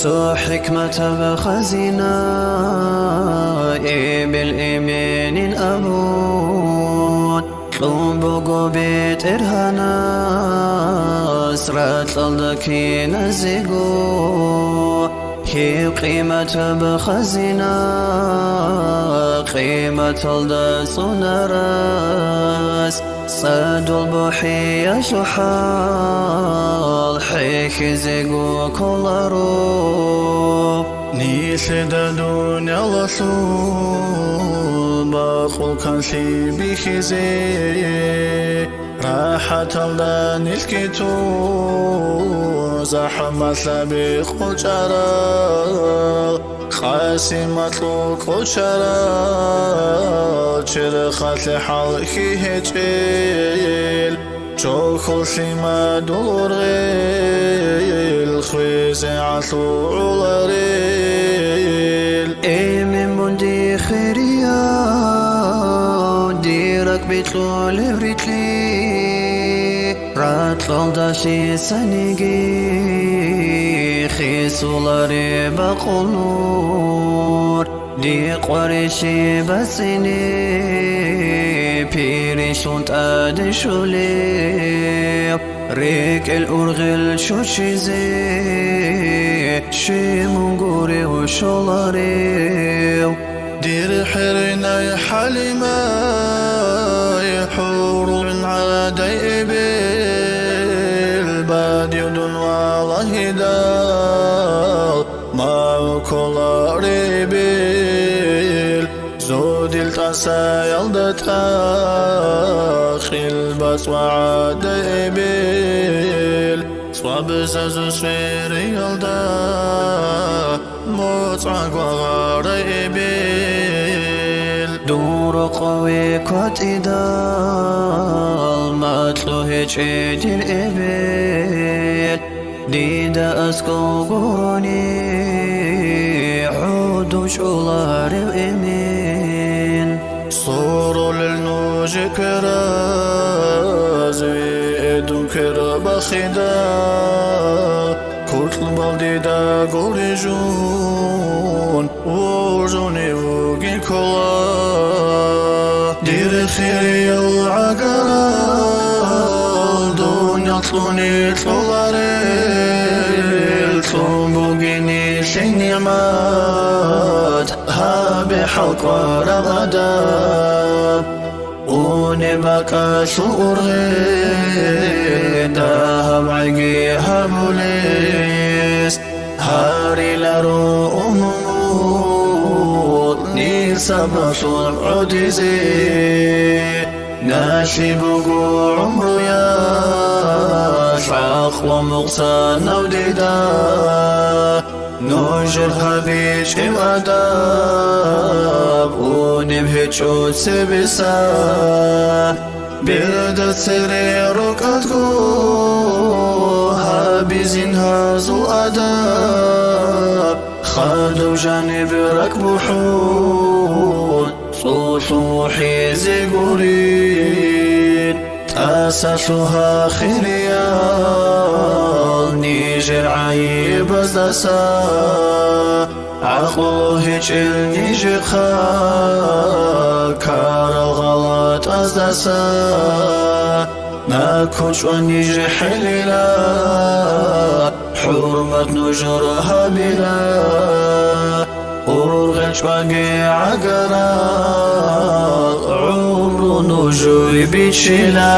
سو حكمة بخزينة بالإيمان الأبون طلبوا بيت إرهانا سرات للدكي نزيقو هي قيمة بخزينة قيمة الدسون راس صد البحية شحال حيك زيقو كولارو نيسي دادوني الأصول باقول كان سي بيخيزي راحة الدان الكتو زحمة سابق وجرال خاسي مطلوق وجرال چرخات حلقي هجيل جوكل سيما دور غيل خويزي عطو علاريل من بندي خيريا ديرك بيتلو لفريتلي راتلو داشي سنيجي خيسولاري بقنور دي قريشي بسيني بيريشون تادشولي ريك الأرغل شوشيزي شي منقوري وشولاري دير حرنا يا حليمة يا حور من عادي بالباد يدن والله دال ما كل ريبيل زود التسا يلدتا خيل بس وعادي بيل صواب زازو سفيري يلدا موتعك وغاري بيل دور قوي كوتيدال ماتلو هيج ايدي الإبل ديدا أسكو قروني عودو شولاري وإمين صورو للنوج كراز ويدو كرا بخدا كورت البالدي دا قوريجون ورجوني وقي كلا دير خيري العقال دنيا طلوني طلاريل طنبوغيني سنيمات هابي حلق ورغدا ونبكى سور غيدا بعقي هبوليس هاري لرو أمموت نيسا بصور عديزي ناشي بقو عمرو يا شعق ومقصى نوديدا نوجرها بيش إماداب ونبهج عود سبسا بردت سري ركضكو هابي زنهاز الأداب خادوا جانب ركب حود صوصوحي زيقورين تأسسها خيريال نيجر عيب ازدسا عقلو هجل نيجر خا كار الغلط ازدسا ناكوش ونيجر حليلا حرمة نجرها بلا ورغش باقي عقرا عمر نجوي بيشلا